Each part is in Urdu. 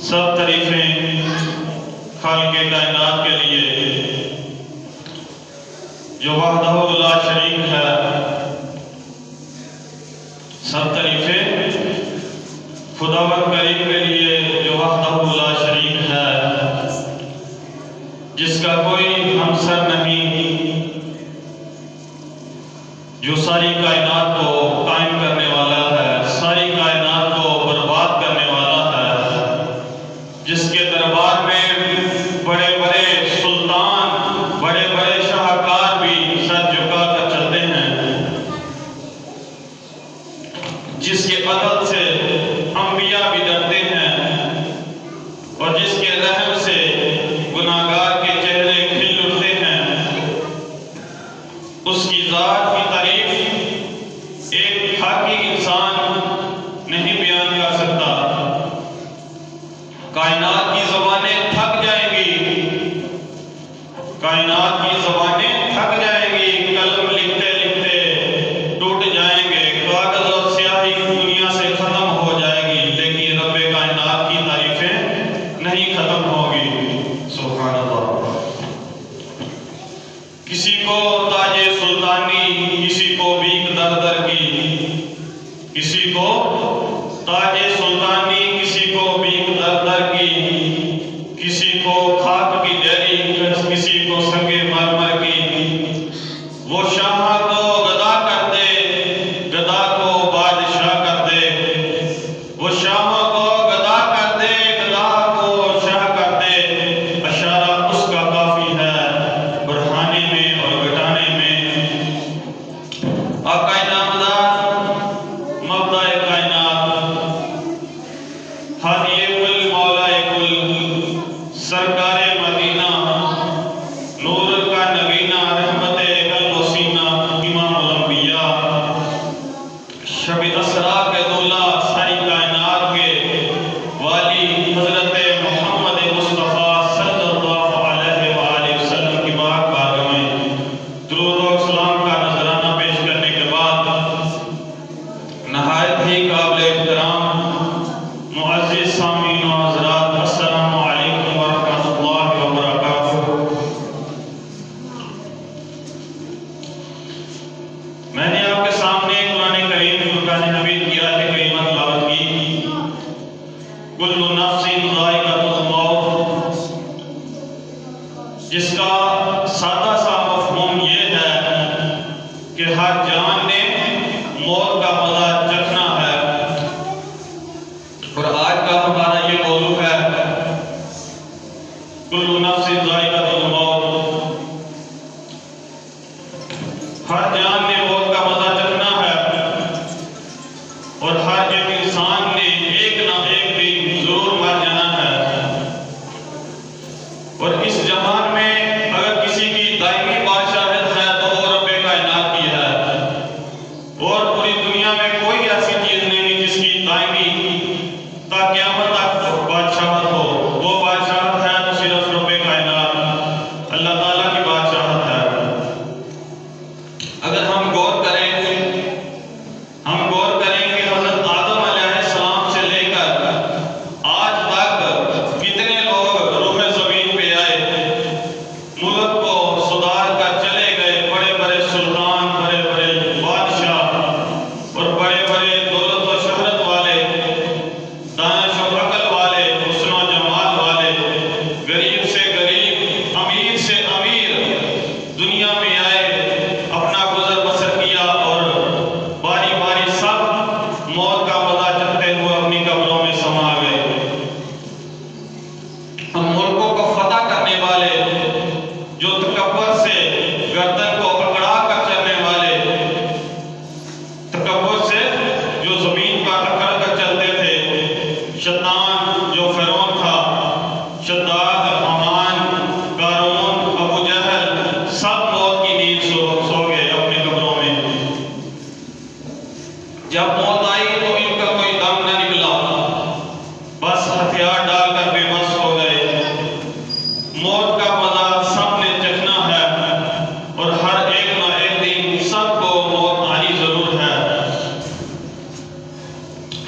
سب تعریفیں خالق کائنات کے لیے جو وحدہ لا شریک ہے. سب تعریفیں خداوند کریم کے لیے جو وحدہ لا شریک ہے، جس کا کوئی ہمسر نہیں، جو ساری کائنات کو قائم کرنے والا ہے، ساری کائنات کو برباد کرنے والا ہے، جس کے دربار میں بڑے بڑے سلطان، بڑے بڑے شاہکار بھی سر جھکا کر چلتے ہیں، جس کے عدل سے انبیاء بھی ڈرتے ہیں، اور جس کے رحم سے گناہگار کے چہرے کھل اٹھتے ہیں. اس کی ذات کی تعریف ایک خاکی انسان نہیں بیان کر سکتا. کائنات کی زبانیں تھک جائیں گی، کائنات کی زبانیں تھک جائیں گی، قلم لکھتے لکھتے ٹوٹ جائیں گے، کاغذ اور سیاہی دنیا سے ختم ہو جائے گی، لیکن رب کائنات کی تعریفیں نہیں ختم ہوگی. سبحان اللہ. کسی کو تاج سلطانی، کسی کو بیک در در کی، کسی کو تاج سلطانی، کسی کو بیک در در کی، کسی کو خاک کی ڈیری، کسی کو سنگ مرمر کی. وہ شاہ کو گدا کر دے، گدا کو بادشاہ کر دے. وہ شاہ کو گدا کر دے، گدا کو شاہ کر دے. اشارہ اس کا کافی ہے بڑھانے میں اور گھٹانے میں. آقا نامدار مبدأ کائنات، ہادی کل مولا کل، سرکار مدینہ، نور کا نگینہ، رحمت قلب و سینہ، امام الانبیاء، شب اسرا کے دولہ، ساری کائنات کے والی حضرت محمد مصطفیٰ صلی اللہ علیہ وآلہ وسلم کی پاک بارگاہ میں درود و سلام کا نذرانہ پیش کرنے کے بعد نہایت ہی قابل احترام معزز سامعین و حضرات، السلام علیکم ورحمۃ اللہ وبرکاتہ. میں نے آپ کے سامنے قرآن کریم فرقان حمید کی آیت کریمہ تلاوت کی. کل نفس ذائقۃ الموت، جس کا سادہ سا مفہوم یہ ہے کہ ہر جان نے موت کا مزہ چکھنا ہے. اور آج کا ہمارا یہ موضوع ہے کل نفس ذائقۃ الموت. ہر جان نے موت کا مزہ چکھنا ہے، اور ہر ایک انسان نے ایک نہ ایک دن ضرور مر جانا ہے. اور اس جہان میں اگر کسی کی دائمی بادشاہت ہے تو وہ رب کائنات کی ہے، اور تکبر سے گردن کو اکڑا کر چلنے والے، تکبر سے جو زمین پر اکڑ کر چلتے تھے، شیطان جو فرعون تھا، شداد، حمان، قارون، ابو جہل، سب موت کی نیند سو گئے اپنے قبروں میں۔ جب موت آئی تو ان کا کوئی دم نہ نکلا، بس ہتھیار ڈال کر بے بس ہو گئے۔ موت کا مزہ سب نے چکھنا ہے، اور ہر ایک نہ ایک دن سب کو موت آنی ضرور ہے۔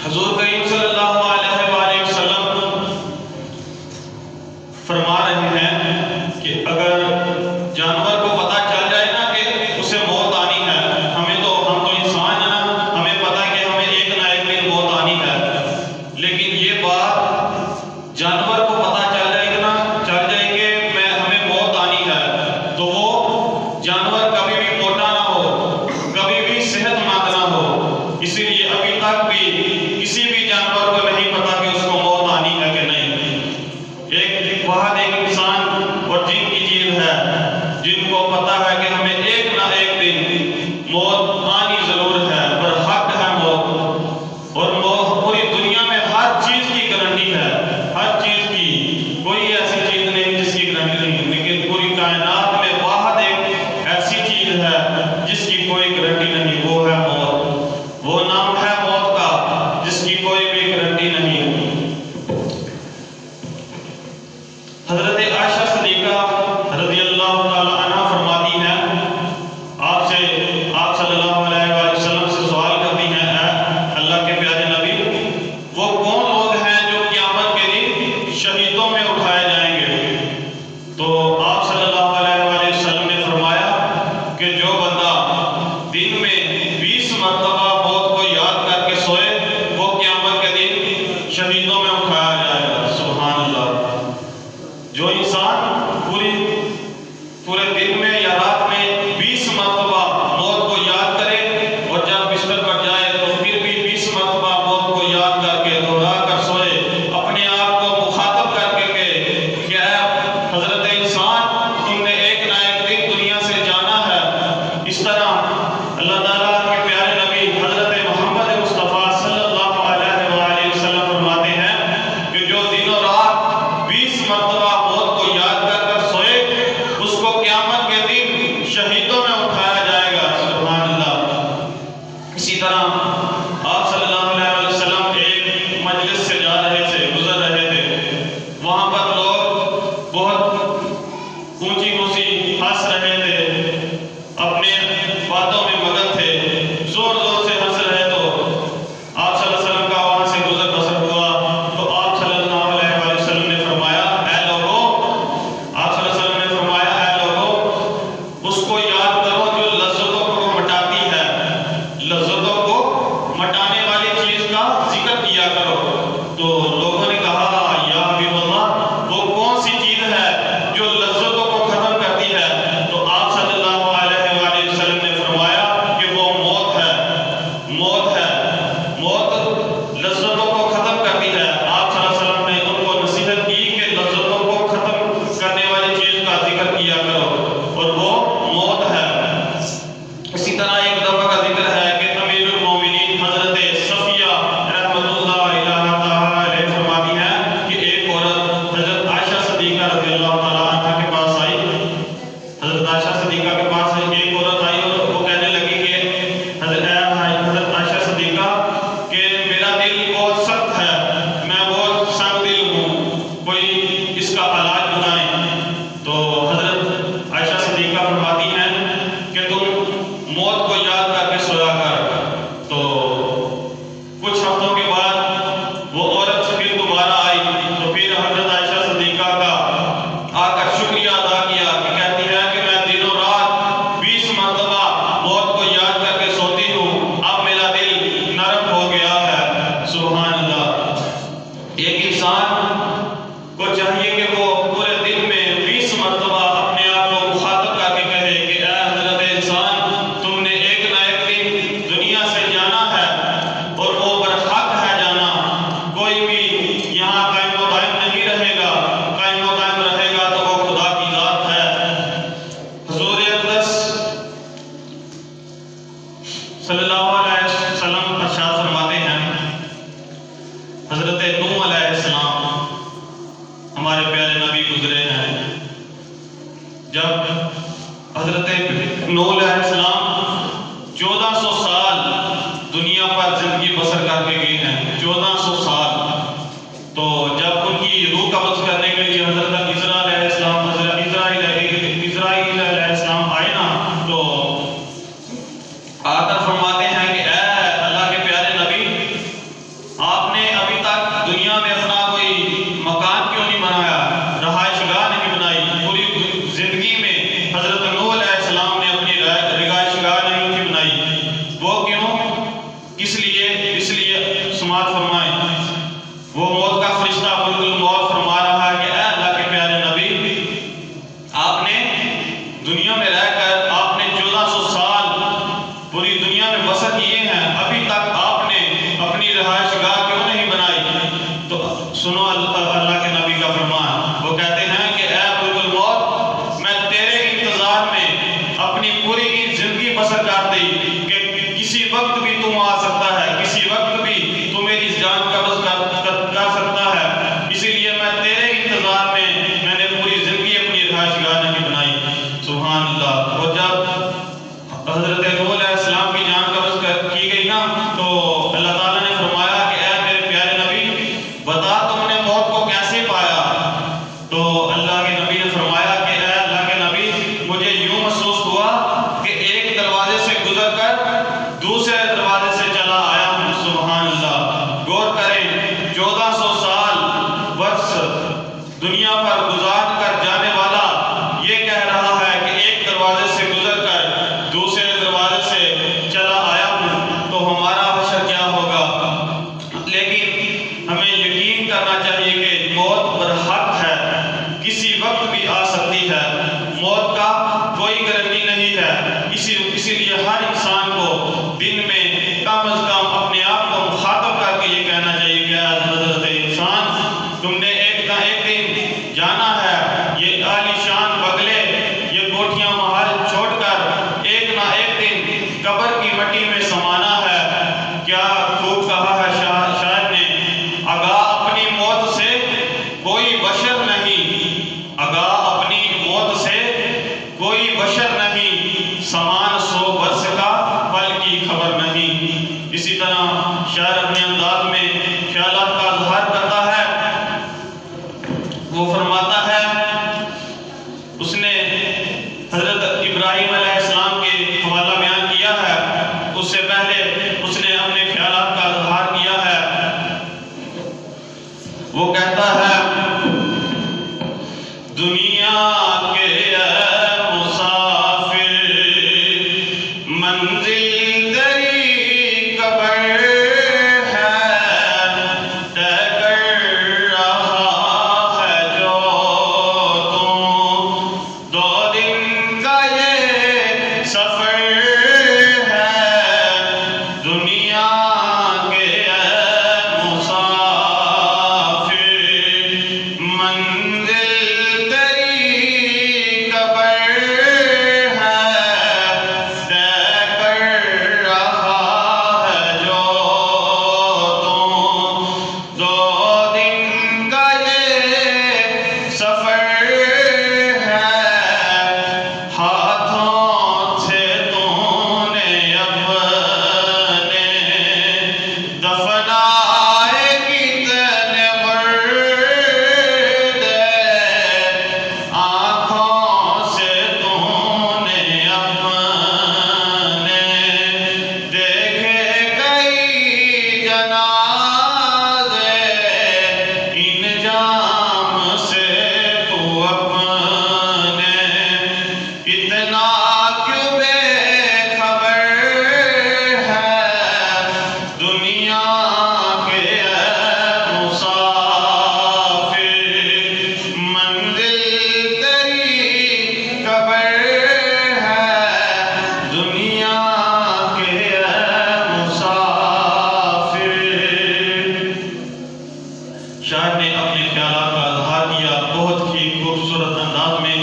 حضور کریم صلی اللہ علیہ وآلہ وسلم فرما رہے ہیں کہ اگر جانور کو پتہ چل جائے نا کہ اسے موت آنی ہے، ہم تو انسان ہیں نا، ہمیں پتہ ہے کہ ہمیں ایک نہ ایک دن موت آنی ہے، لیکن یہ بات جانور کو پتہ چل جائے گی نا، چل جائے گی ہمیں موت آنی ہے، تو وہ جانور کبھی بھی موٹا نہ ہو، کبھی بھی صحت مند نہ ہو۔ اسی لیے ابھی تک بھی کسی بھی جانور کو نہیں پتا کہ اس کو موت آنی ہے کہ نہیں۔ ایک واحد ایک انسان اور جن کی چیز ہے جن کو پتا ہے کہ ہمیں ایک نہ ایک دن موت آنی ضرور ہے، اور حق ہے موت، اور موت پوری دنیا میں ہر چیز کی گارنٹی ہے، ہر چیز کی، کوئی ایسی چیز نہیں جس کی گارنٹی نہیں، لیکن پوری کائنات میں واحد ایک ایسی چیز ہے جس کی کوئی گارنٹی نہیں، وہ ہے موت۔ وہ نام ہے موت کا جس کی کوئی بھی گارنٹی نہیں۔ حضرت عائشہ صدیقہ رضی اللہ تعالی عنہ فرماتی ہیں، آپ صلی اللہ علیہ وآلہ وسلم سے سوال کرتی ہیں، اے اللہ کے پیارے نبی، وہ کون لوگ ہیں جو قیامت کے دن شہیدوں میں اٹھائے جائیں گے؟ تو آپ صلی اللہ علیہ وآلہ وسلم نے فرمایا کہ جو بندہ دن میں 20 مرتبہ موت کو یاد کر کے سوئے، وہ قیامت کے دن شہیدوں میں اٹھایا جائے گا۔ سبحان اللہ۔ جو انسان پورے دن میں یا رات میں 20 مرتبہ موت کو یاد کرے، اور جب بستر پر جائے تو پھر بھی 20 مرتبہ موت کو یاد کر کے دوہرا کر سوئے، اپنے آپ کو مخاطب کر کے کہ اے حضرت انسان، تم نے ایک نہ ایک دن دنیا سے جانا ہے۔ اس طرح اللہ تعالیٰ کے پیارے نبی حضرت محمد مصطفیٰ صلی اللہ علیہ وآلہ وسلم فرماتے ہیں کہ جو دن و رات 20 مرتبہ موت کو یاد کر سوئے، اس کو قیامت کے دن شہیدوں میں اٹھایا جائے گا۔ سبحان اللہ۔ اسی طرح آپ صلی اللہ علیہ وسلم ایک مجلس سے جا رہے تھے، گزر رہے تھے، وہاں پر لوگ بہت اونچی اونچی ہنس رہے تھے، اپنے باتوں میں مگن تھے، زور زور سے ہنس رہے، تو آپ صلی اللہ علیہ وسلم کا وہاں سے گزر بسر ہوا، تو آپ صلی اللہ علیہ وسلم نے فرمایا، اے لوگوں، آپ صلی اللہ علیہ وسلم نے فرمایا، اے لوگوں، اس کو یاد کرو جو لذتوں کو مٹاتی ہے، لذتوں کو مٹانے والی چیز کا ذکر کیا کرو۔ تو لوگوں نے کہا، یا حبیب اللہ، وہ کون سی چیز ہے جو لذتوں کو ختم کرتی ہے؟ تو آپ صلی اللہ علیہ وآلہ وسلم نے فرمایا کہ وہ موت ہے، موت ہے، موت لذتوں کو ختم کرتی ہے۔ آپ صلی اللہ علیہ وسلم نے ان کو نصیحت کی کہ لذتوں کو ختم کرنے والی چیز کا ذکر کیا کرو، اور وہ موت ہے۔ اسی طرح ایک دفعہ کا ذکر ہے کہ امیر المومنین حضرت صفیہ رحمۃ اللہ علیہ فرماتی ہیں کہ ایک عورت حضرت عائشہ صدیقہ رضی اللہ تعالیٰ عنہ کے پاس آئی، حضرت عائشہ صدیقہ کے پاس ایک عورت آئی، اور وہ کہنے لگی کہ حضرت عائشہ صدیقہ کہ میرا دل بہت سخت ہے، میں بہت سنگ دل ہوں، کوئی اس کا علاج بتائیں۔ تو حضرت عائشہ صدیقہ فرماتی ہیں کہ تم موت کو یاد کر کے سویا کر۔ تو کچھ ہفتوں کے بعد وہ عورت پھر دوبارہ آئی، تو پھر حضرت عائشہ صدیقہ کا آ کر شکریہ ادا کیا، کہ کہتی ہے کہ میں دن و رات صلی اللہ علیہ وسلم ارشاد فرماتے ہیں، حضرت نوح علیہ السلام ہمارے پیارے نبی گزرے ہیں. جب حضرت نوح علیہ السلام 1400 سال دنیا پر زندگی بسر کر کے گئے ہیں، 1400 سال. تو جب ان کی روح قبض کرنے کے لیے حضرت اسرائیل علیہ السلام آئے نا، تو آ کر فرماتے ہیں کہ اے اللہ کے پیارے نبی، آپ نے ابھی تک دنیا میں اپنا کوئی مکان کیوں نہیں بنایا، رہائش گاہ نہیں بنائی. پوری زندگی میں حضرت نوح علیہ السلام نے اپنی رہائش گاہ نہیں تھی بنائی. وہ کیوں؟ اس لیے سماعت فرمائیں. وہ موت کا فرشتہ الموت فرما رہا ہے کہ اے اللہ کے پیارے نبی، آپ نے دنیا میں رہ کر آپ نے 1400 سال پوری دنیا میں بسر کیے ہیں، ابھی تک آپ نے اپنی رہائش گاہ کیوں نہیں بنائی؟ تو سنو اللہ کے نبی کا فرمان. وہ کہتے ہیں کہ اے الموت، میں تیرے انتظار میں اپنی پوری زندگی بسر کر دی کہ کسی وقت بھی تم آ سکتا ہے، کسی وقت بھی تو میری جان قبض کر سکتا ہے. اسی لیے میں تیرے انتظار میں نے پوری زندگی اپنی رہائش گاہ نہیں بنائی. سبحان اللہ. اور جب حضرت نوح علیہ السلام کی جان قبض کی گئی نا، تو اللہ تعالیٰ نے فرمایا کہ اے میرے پیارے نبی، بتا تم نے موت کو کیسے پایا؟ تو اللہ کے نبی نے فرمایا کہ اے اللہ کے نبی، مجھے یوں محسوس ہوا کہ ایک دروازے سے گزر کر دوسرے دروازے سے چلا آیا ہوں. سبحان اللہ. غور کریں، 1400 سال برس دنیا پر گزار کر جانے والا یہ کہہ رہا ہے کہ ایک دروازے سے گزر کر دوسرے دروازے سے چلا آیا ہوں. تو ہمارا حشر کیا ہوگا؟ لیکن ہمیں یقین کرنا چاہیے کہ موت برحق ہے، کسی وقت بھی آ سکتی ہے. موت کا کوئی گارنٹی نہیں ہے. اسی لیے ہر انسان کو دن میں کم از کم اپنے آپ کو مخاطب کر کے یہ کہنا چاہیے کہ حضرت انسان، تم نے ایک نہ ایک دن جانا ہے. یہ عالی شان بگلے، یہ کوٹھیاں محل چھوڑ کر ایک نہ ایک دن قبر کی مٹی میں سمانا ہے. کیا خوب کہا ہے شاعر نے، آگاہ اپنی موت سے کوئی بشر نہیں، آگاہ اپنی موت سے کوئی بشر نہیں، سامان 100 برس کا پل کی خبر نہیں. اسی طرح شاعر اپنے انداز میں خیالات کا اظہار کرتا ہے. وہ فرماتا ہے، اس نے حضرت ابراہیم علیہ السلام کے حوالہ بیان کیا ہے، اس سے پہلے اس نے اپنے خیالات کا اظہار کیا ہے. وہ کہتا ہے، دنیا کے مسافر منزل تیری قبر ہے، طے کر رہا ہے جو تم 2 دن کا یہ سفر ہے. دنیا کے مسافر منزل تیری قبر ہے، طے کر رہا ہے جو تم 2 دن کا یہ سفر ہے. ہاتھوں سے تو نے اپنے دفنائے کتنے مرد، آنکھوں سے تو نے اپنے دیکھے کئی جنازے، ان جام سے تو اپنے اتنا کیوں بے خبر ہے. دنیا کے مسافر منزل تیری قبر ہے. دنیا کے مسافر. شاعر نے اپنے خیالات کا اظہار کیا بہت ہی خوبصورت انداز میں.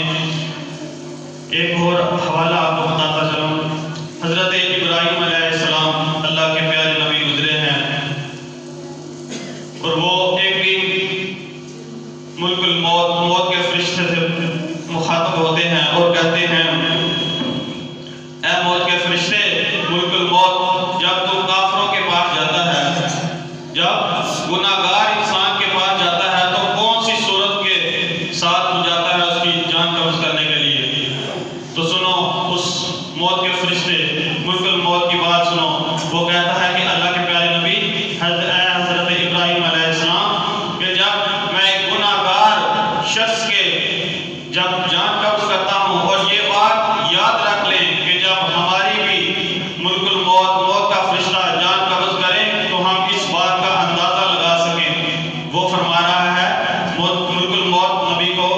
ایک اور حوالہ آپ کو بتاتا چلوں. حضرت ابراہیم علیہ السلام اس موت کے فرشتے ملک الموت کی بات سنو. وہ کہتا ہے کہ اللہ کے پیارے نبی حضرت ابراہیم علیہ السلام کہ جب میں ایک گناہ گار شخص کے جب جان قبض کرتا ہوں، اور یہ بات یاد رکھ لیں کہ جب ہماری بھی ملک الموت موت کا فرشتہ جان قبض کرے تو ہم اس بات کا اندازہ لگا سکیں. وہ فرما رہا ہے ملک الموت نبی کو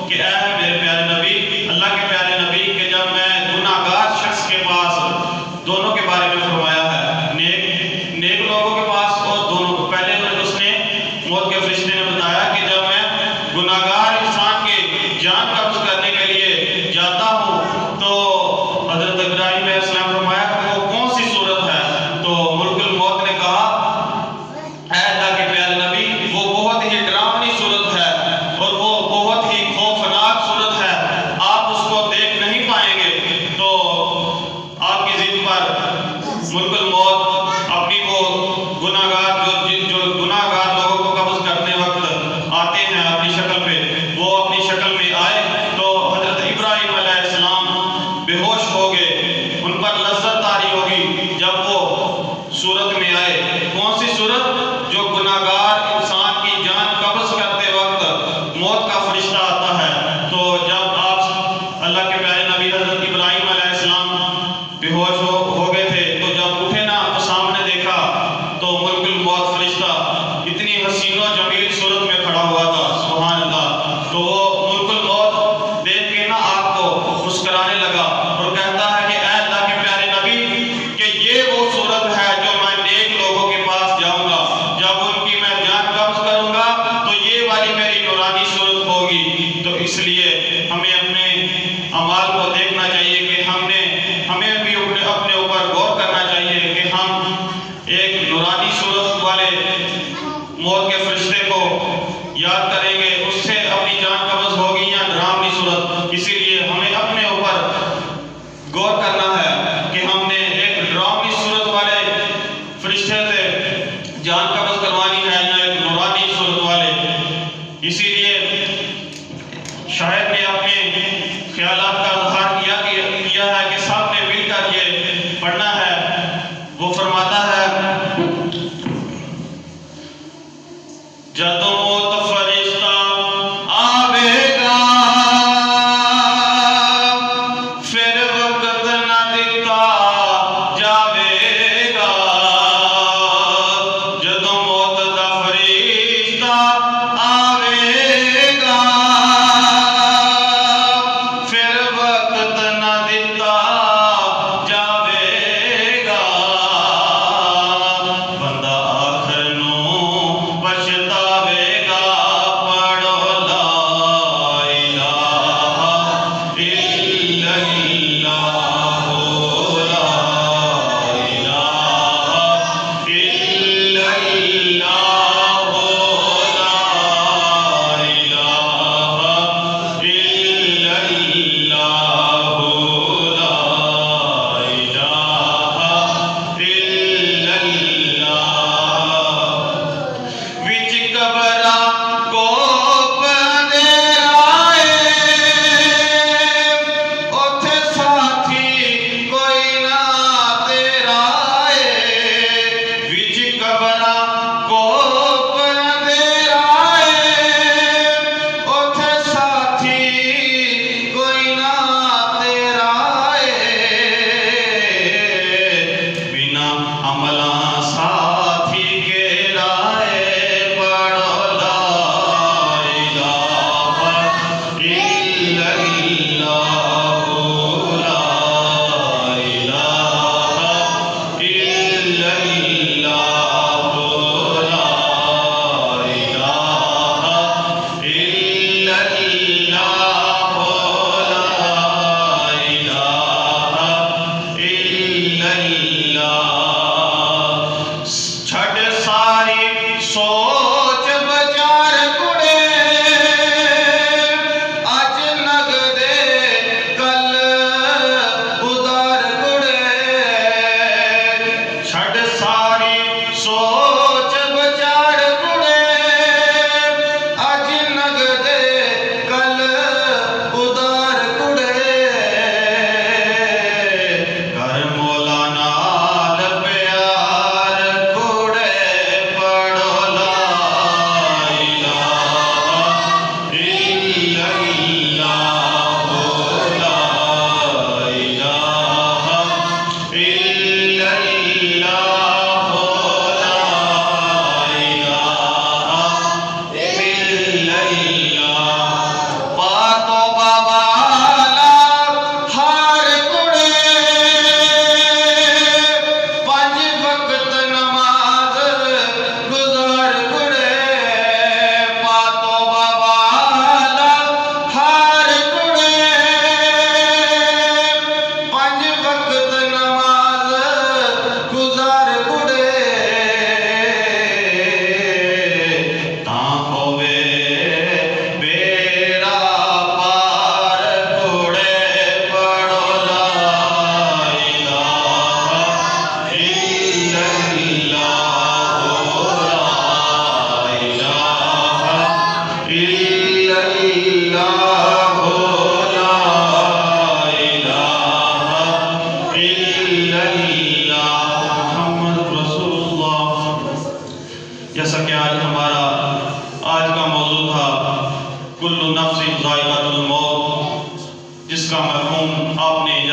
کہ اے میرے پیارے نبی، اللہ کے پیارے نبی کہ جب میں گناہ گار شخص کے پاس، دونوں کے بارے میں فرمایا ہے، نیک لوگوں کے پاس اور دونوں کو. پہلے اس نے موت کے فرشتے نے بتایا کہ جب میں گناہ گار انسان کے جان قبض کرنے کے لیے جاتا ہوں تو حضرت ابراہیم علیہ السلام فرمایا کہ وہ کون سی صورت ہے؟ تو ملک الموت نے کہا اے اللہ کے پیارے نبی وہ بہت ہی ڈراؤنی صورت ہے اور وہ بہت ہی خوفناک صورت ہے، آپ اس کو دیکھ نہیں پائیں گے. تو آپ کی ضد پر ملک الموت اپنی وہ گناہ گار جو گناہ گار لوگوں کو قبض کرنے وقت آتے ہیں اپنی شکل پہ، وہ اپنی شکل میں آئے تو حضرت ابراہیم علیہ السلام بے ہوش ہو گئے. ان پر لذت طاری ہوگی جب وہ صورت میں آئے. کون سی صورت؟ جو گناہ گار انسان کی جان قبض کرتے وقت موت کا فرشتہ آتا ہے. تو جب آپ اللہ کے پیارے نبی حضرت ابراہیم علیہ السلام بے ہوش ہو گئے تھے تو جب اٹھے نا تو سامنے دیکھا تو ملک الموت فرشتہ اتنی حسین و جمیل صورت میں کھڑا ہوا تھا. سبحان اللہ. تو وہ ملک الموت دیکھ کے نا آپ کو مسکرانے لگا اور کہتا ہے کہ اے اللہ کے پیارے نبی کہ یہ وہ صورت ہے جو میں نیک لوگوں کے پاس جاؤں گا، جب ان کی میں جان قبض کروں گا تو یہ والی میری نورانی صورت ہوگی. تو اس لیے ہمیں اپنے اعمال کو دیکھنا چاہیے کہ ہمیں بھی اپنے اوپر غور کرنا چاہیے کہ ہم ایک نورانی صورت والے موت کے فرشتے کو یاد کریں گے، اس سے اپنی جان قبض ہوگی یا ڈراؤنی صورت. اسی لیے ہمیں اپنے اوپر غور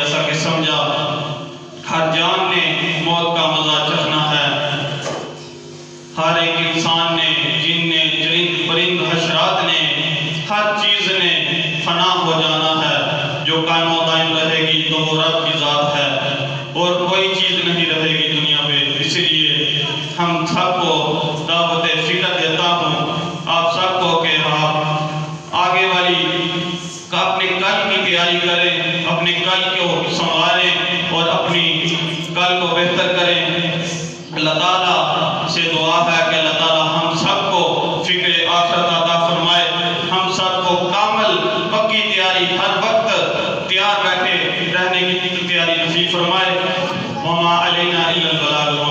جیسا کہ سمجھا ہر جان نے موت کا مزہ چکھنا ہے، ہر ایک انسان نے، جن نے، چرند پرند حشرات نے، ہر چیز نے فنا ہو جانا ہے۔ جو قائم و دائم رہے گی تو وہ رب کی ذات ہے، اور کوئی چیز نہیں رہے گی دنیا پہ۔ اس لیے ہم سب کو دعوت فکر دیتا ہوں، آپ سب کو، کہ آپ آگے والی اپنے کل کی تیاری کریں، اپنے کل کو سنواریں اور اپنی کل کو بہتر کریں۔ اللہ تعالیٰ سے دعا ہے کہ اللہ تعالیٰ ہم سب کو فکر آخرت عطا فرمائے، ہم سب کو کامل پکی تیاری، ہر وقت تیار بیٹھے رہنے کی تیاری نصیب فرمائے۔ وما علینا الا البلاغ۔